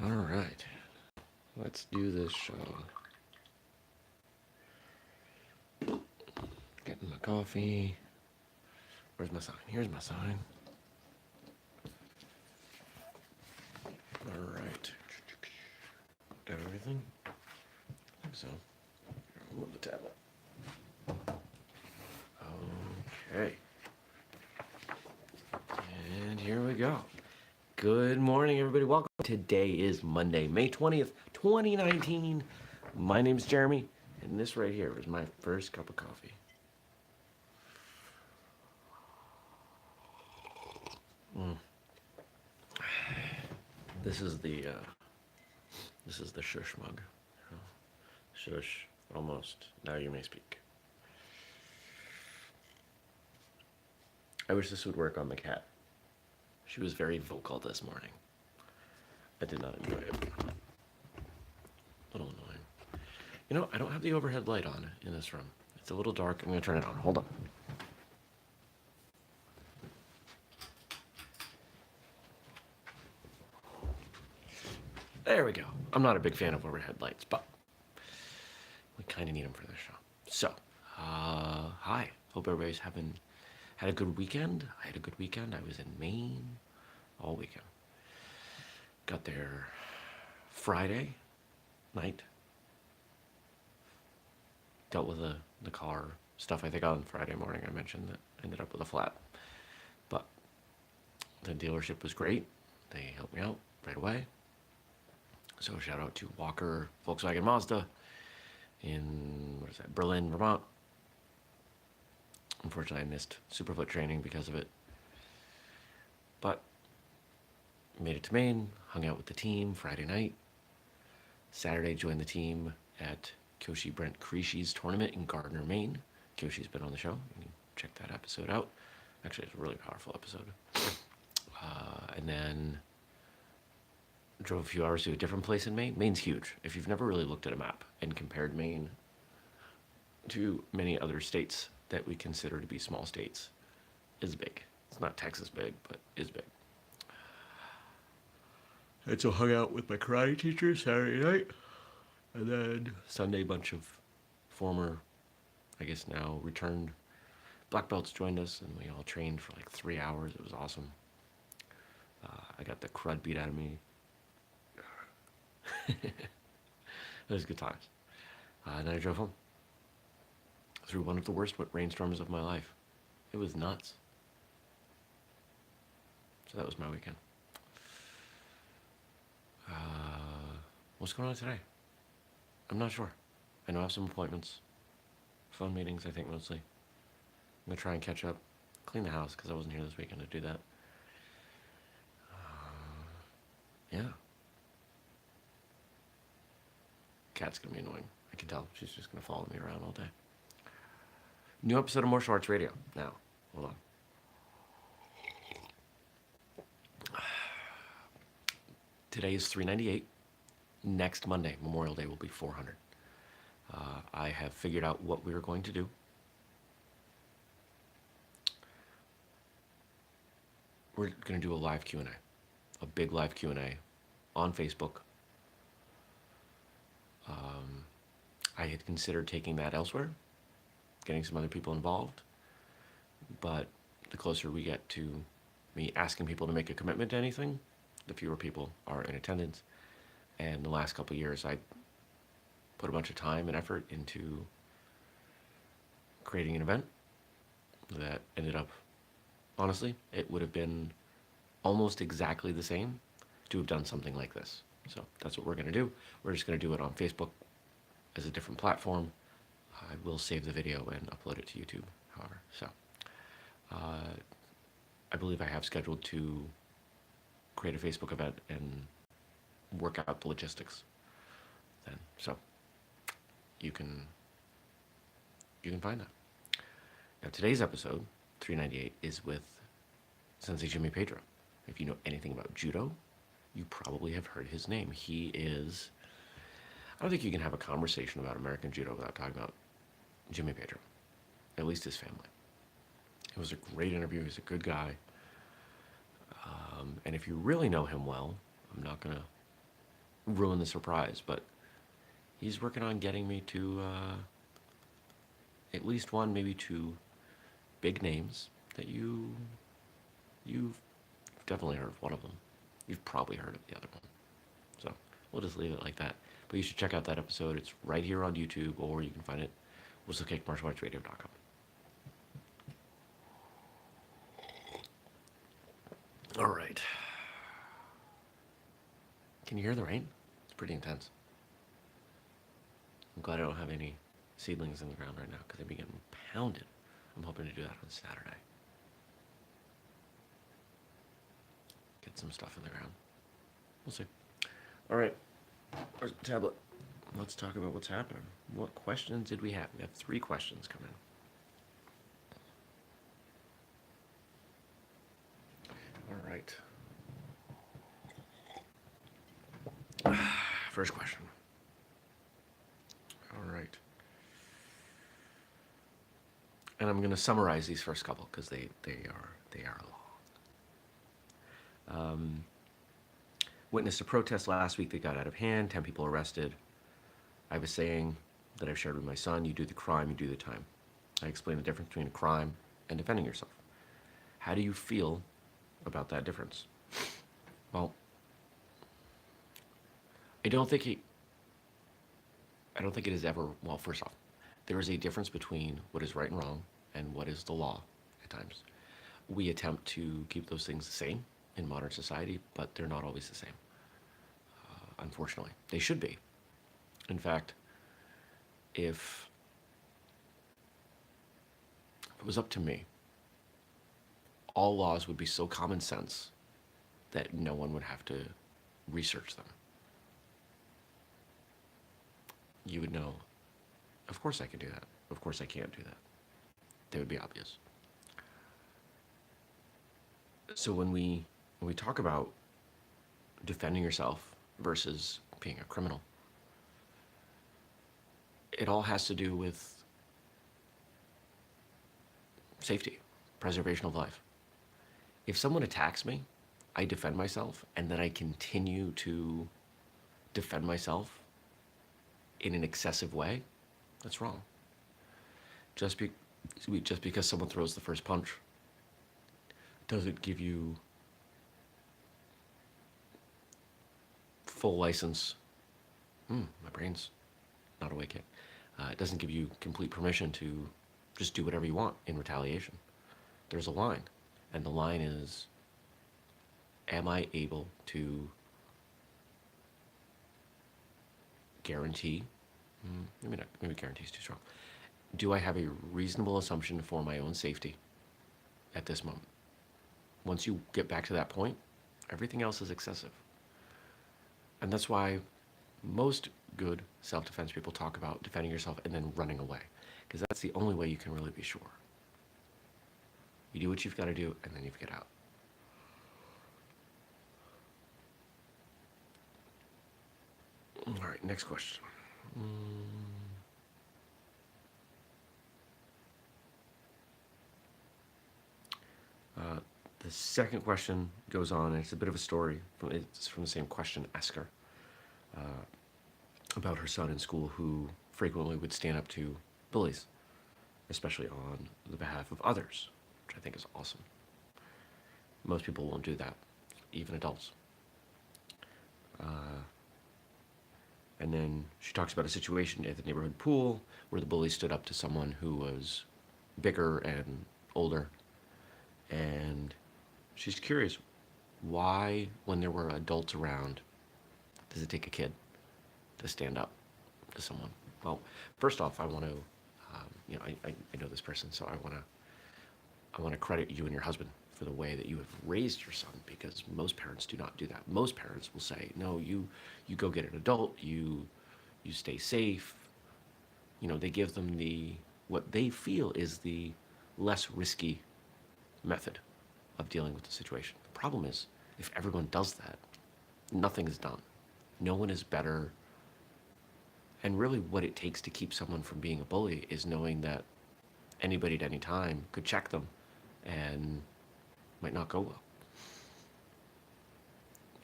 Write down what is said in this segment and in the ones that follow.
All right, let's do this show. Getting my coffee. Where's my sign? Here's my sign. All right. Got everything? I think so. Move the tablet. Okay. And here we go. Good morning, everybody. Welcome. Today is Monday, May 20th, 2019. My name is Jeremy, and this right here is my first cup of coffee. This is the shush mug. Shush, almost. Now you may speak. I wish this would work on the cat. She was very vocal this morning. I did not enjoy it. A little annoying. You know, I don't have the overhead light on in this room. It's a little dark. I'm going to turn it on. Hold on. There we go. I'm not a big fan of overhead lights, but we kind of need them for this show. So, hi. Hope everybody's had a good weekend. I had a good weekend. I was in Maine all weekend. Got there Friday night. Dealt with the car stuff. I think on Friday morning I mentioned that I ended up with a flat. But the dealership was great. They helped me out right away. So shout out to Walker Volkswagen Mazda in, Berlin, Vermont. Unfortunately, I missed Superfoot training because of it. But made it to Maine, hung out with the team Friday night. Saturday, joined the team at Kyoshi Brent Krishi's tournament in Gardner, Maine. Kyoshi's been on the show. You can check that episode out. Actually, it's a really powerful episode. And then drove a few hours to a different place in Maine. Maine's huge. If you've never really looked at a map and compared Maine to many other states that we consider to be small states, it's big. It's not Texas big, but is big. And so hung out with my karate teacher Saturday night. And then Sunday, a bunch of former, I guess now returned black belts joined us, and we all trained for like 3 hours. It was awesome. I got the crud beat out of me. It was good times. And then I drove home through one of the worst rainstorms of my life. It was nuts. So that was my weekend. What's going on today? I'm not sure. I know I have some appointments. Phone meetings, I think, mostly. I'm going to try and catch up. Clean the house, because I wasn't here this weekend to do that. Yeah. Cat's going to be annoying. I can tell. She's just going to follow me around all day. New episode of Martial Arts Radio. Now, hold on. Today is 398. Next Monday, Memorial Day, will be 400. I have figured out what we are going to do. We're going to do a live Q&A. A big live Q&A on Facebook. I had considered taking that elsewhere, getting some other people involved, but the closer we get to me asking people to make a commitment to anything, the fewer people are in attendance. And the last couple of years, I put a bunch of time and effort into creating an event that ended up, honestly, it would have been almost exactly the same to have done something like this. So that's what we're going to do. We're just going to do it on Facebook as a different platform. I will save the video and upload it to YouTube, however. So I believe I have scheduled to create a Facebook event and work out the logistics then. So you can find that. Now today's episode, 398, is with Sensei Jimmy Pedro. If you know anything about judo, you probably have heard his name. He is, I don't think you can have a conversation about American judo without talking about Jimmy Pedro, at least his family. It was a great interview. He's a good guy. And if you really know him well, I'm not going to ruin the surprise. But he's working on getting me to at least one, maybe two big names that you've definitely heard of one of them. You've probably heard of the other one. So we'll just leave it like that. But you should check out that episode. It's right here on YouTube, or you can find it whistlekickmartialartsradio.com. All right. Can you hear the rain? It's pretty intense. I'm glad I don't have any seedlings in the ground right now because they'd be getting pounded. I'm hoping to do that on Saturday. Get some stuff in the ground. We'll see. All right. Where's the tablet? Let's talk about what's happening. What questions did we have? We have 3 questions come in. All right. First question. All right. And I'm going to summarize these first couple because they are long. Witnessed a protest last week that got out of hand. 10 people arrested. I was saying that I've shared with my son, you do the crime, you do the time. I explained the difference between a crime and defending yourself. How do you feel about that difference? Well, I don't think it is ever, well, first off, there is a difference between what is right and wrong and what is the law at times. We attempt to keep those things the same in modern society, but they're not always the same. Unfortunately, they should be. In fact, if it was up to me, all laws would be so common sense that no one would have to research them. You would know, of course I can do that. Of course I can't do that. They would be obvious. So when we talk about defending yourself versus being a criminal, it all has to do with safety, preservation of life. If someone attacks me, I defend myself, and then I continue to defend myself in an excessive way, that's wrong. Just because someone throws the first punch doesn't give you full license. My brain's not awake yet. It doesn't give you complete permission to just do whatever you want in retaliation. There's a line, and the line is, am I able to guarantee, maybe guarantee is too strong. Do I have a reasonable assumption for my own safety at this moment? Once you get back to that point, everything else is excessive. And that's why most good self-defense people talk about defending yourself and then running away, because that's the only way you can really be sure. You do what you've got to do, and then you get out. All right, next question. The second question goes on, and it's a bit of a story. It's from the same question asker, about her son in school who frequently would stand up to bullies, especially on the behalf of others, which I think is awesome. Most people won't do that, even adults. And then she talks about a situation at the neighborhood pool where the bully stood up to someone who was bigger and older. And she's curious, why, when there were adults around, does it take a kid to stand up to someone? Well, first off, I want to, I know this person, so I want to credit you and your husband for the way that you have raised your son, because most parents do not do that. Most parents will say, no, you go get an adult, you stay safe. They give them what they feel is the less risky method of dealing with the situation. The problem is, if everyone does that, nothing is done. No one is better. And really what it takes to keep someone from being a bully is knowing that anybody at any time could check them and might not go well.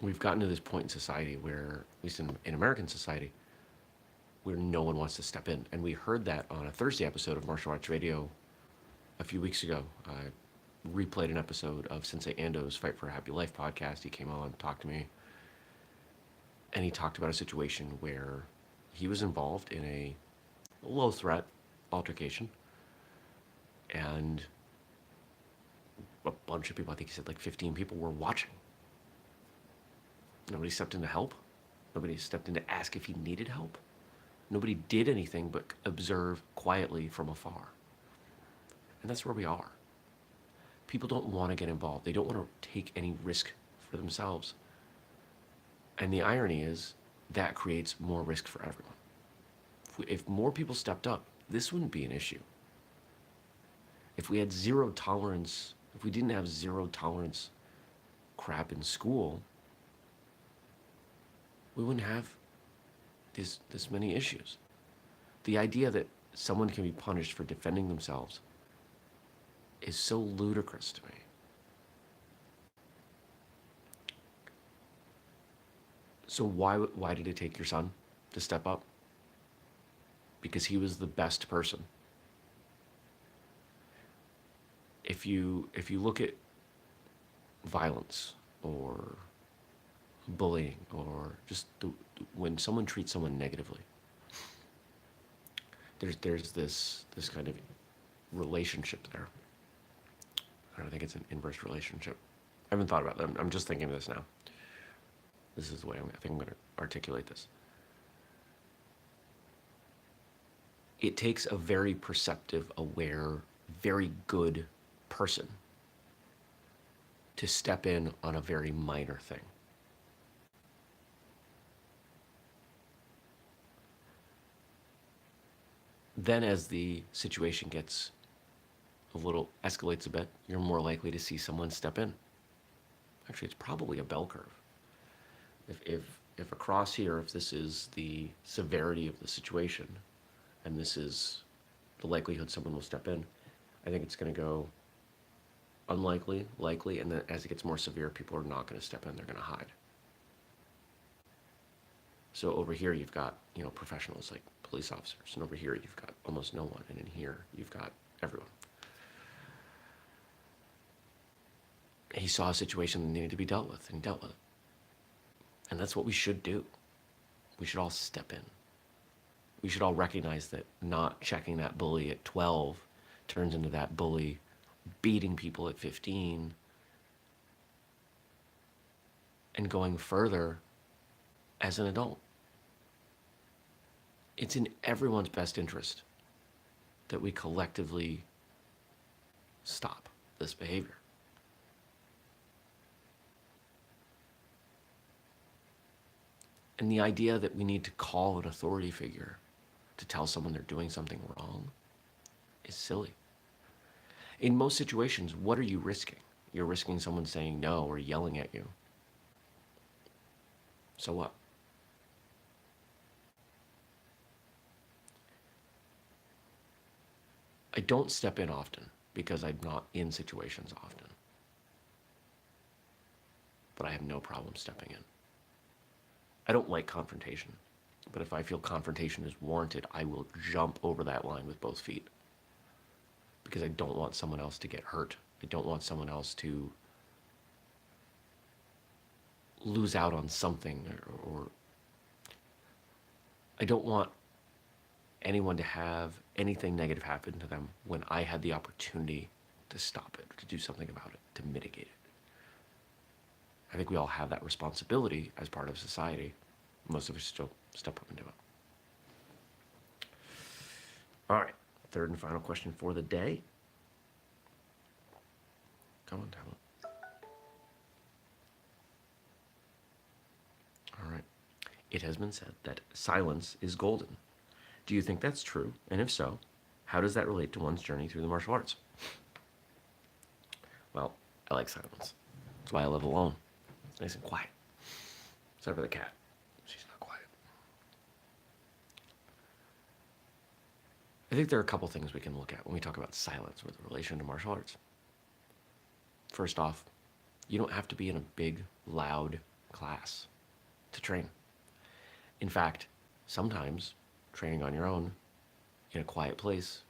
we've gotten to this point in society where, at least in American society, where no one wants to step in. And we heard that on a Thursday episode of Martial Arts Radio a few weeks ago. I replayed an episode of Sensei Ando's Fight for a Happy Life podcast. He came on, talked to me, and he talked about a situation where he was involved in a low threat altercation, and a bunch of people, I think he said like 15 people, were watching. Nobody stepped in to help. Nobody stepped in to ask if he needed help. Nobody did anything but observe quietly from afar. And that's where we are. People don't want to get involved. They don't want to take any risk for themselves. And the irony is that creates more risk for everyone. If more people stepped up, this wouldn't be an issue. If we had zero tolerance, if we didn't have zero tolerance crap in school, we wouldn't have this many issues. The idea that someone can be punished for defending themselves is so ludicrous to me. So why did it take your son to step up? Because he was the best person. If you look at violence or bullying or just when someone treats someone negatively, there's this kind of relationship there. I don't think it's an inverse relationship. I haven't thought about that. I'm just thinking of this now. This is the way I think I'm going to articulate this. It takes a very perceptive, aware, very good person to step in on a very minor thing. Then as the situation gets escalates a bit, you're more likely to see someone step in. Actually, it's probably a bell curve. If across here, if this is the severity of the situation, and this is the likelihood someone will step in, I think it's going to go unlikely, likely, and then as it gets more severe, people are not going to step in, they're going to hide. So over here, you've got, professionals like police officers, and over here, you've got almost no one, and in here, you've got everyone. He saw a situation that needed to be dealt with, and he dealt with it. And that's what we should do. We should all step in. We should all recognize that not checking that bully at 12 turns into that bully beating people at 15 and going further as an adult. It's in everyone's best interest that we collectively stop this behavior. And the idea that we need to call an authority figure to tell someone they're doing something wrong is silly. In most situations, what are you risking? You're risking someone saying no or yelling at you. So what? I don't step in often because I'm not in situations often. But I have no problem stepping in. I don't like confrontation, but if I feel confrontation is warranted, I will jump over that line with both feet because I don't want someone else to get hurt. I don't want someone else to lose out on something, or I don't want anyone to have anything negative happen to them when I had the opportunity to stop it, to do something about it, to mitigate it. I think we all have that responsibility as part of society. Most of us still step up and do it. All right, third and final question for the day. Come on, Talent. All right. It has been said that silence is golden. Do you think that's true? And if so, how does that relate to one's journey through the martial arts? Well, I like silence. That's why I live alone. It's nice and quiet. Except for the cat. She's not quiet. I think there are a couple things we can look at when we talk about silence with relation to martial arts. First off, you don't have to be in a big, loud, class to train. In fact, sometimes training on your own in a quiet place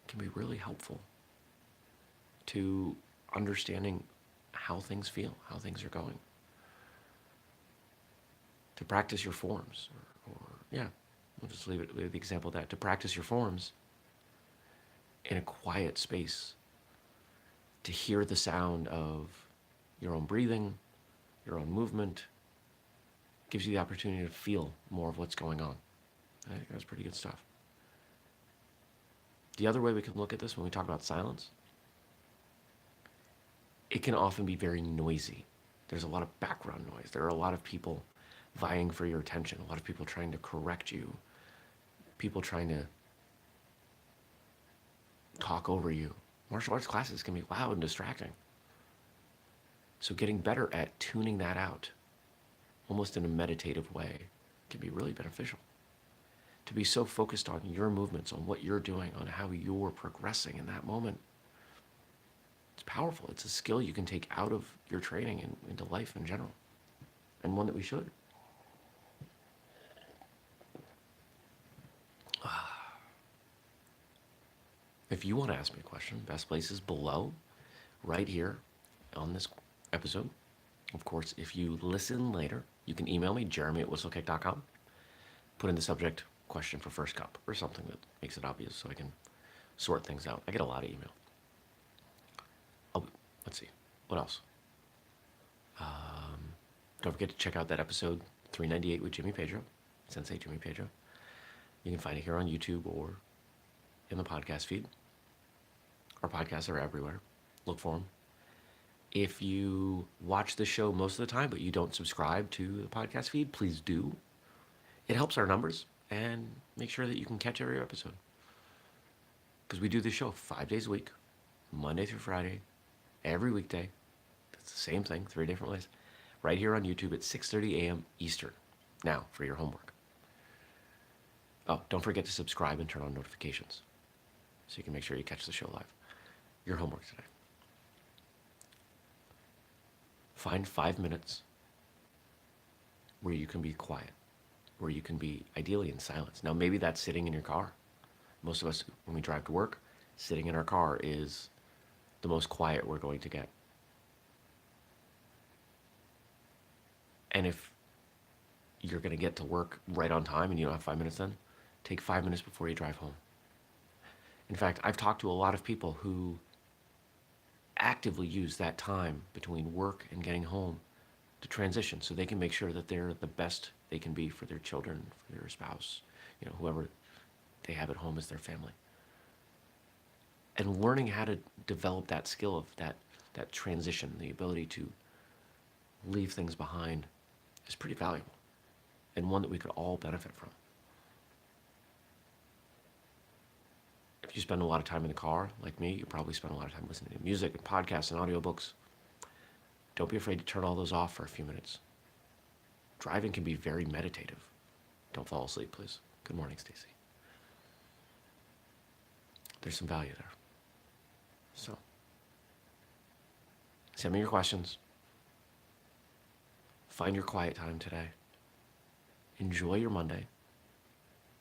can be really helpful to understanding how things feel, how things are going. To practice your forms, or yeah, we'll just leave it with the example of that. To practice your forms in a quiet space, to hear the sound of your own breathing, your own movement, gives you the opportunity to feel more of what's going on. I think that's pretty good stuff. The other way we can look at this when we talk about silence, it can often be very noisy. There's a lot of background noise. There are a lot of people vying for your attention, a lot of people trying to correct you, people trying to talk over you. Martial arts classes can be loud and distracting. So getting better at tuning that out, almost in a meditative way, can be really beneficial. To be so focused on your movements, on what you're doing, on how you're progressing in that moment, it's powerful. It's a skill you can take out of your training and into life in general, and one that we should. If you want to ask me a question, best place is below, right here on this episode. Of course, if you listen later, you can email me, jeremy@whistlekick.com. Put in the subject, question for first cup, or something that makes it obvious so I can sort things out. I get a lot of email. Let's see, what else? Don't forget to check out that episode 398 with Jimmy Pedro, Sensei Jimmy Pedro. You can find it here on YouTube or in the podcast feed. Our podcasts are everywhere. Look for them. If you watch the show most of the time, but you don't subscribe to the podcast feed, please do. It helps our numbers and make sure that you can catch every episode. Because we do this show 5 days a week, Monday through Friday, every weekday. It's the same thing, 3 different ways. Right here on YouTube at 6:30 a.m. Eastern. Now, for your homework. Oh, don't forget to subscribe and turn on notifications so you can make sure you catch the show live. Your homework today. Find 5 minutes where you can be quiet, where you can be ideally in silence. Now, maybe that's sitting in your car. Most of us, when we drive to work, sitting in our car is the most quiet we're going to get. And if you're going to get to work right on time and you don't have 5 minutes then, take 5 minutes before you drive home. In fact, I've talked to a lot of people who actively use that time between work and getting home to transition so they can make sure that they're the best they can be for their children, for their spouse, whoever they have at home as their family. And learning how to develop that skill of that transition, the ability to leave things behind, is pretty valuable and one that we could all benefit from. If you spend a lot of time in the car, like me, you probably spend a lot of time listening to music and podcasts and audiobooks. Don't be afraid to turn all those off for a few minutes. Driving can be very meditative. Don't fall asleep, please. Good morning, Stacy. There's some value there. So, send me your questions. Find your quiet time today. Enjoy your Monday.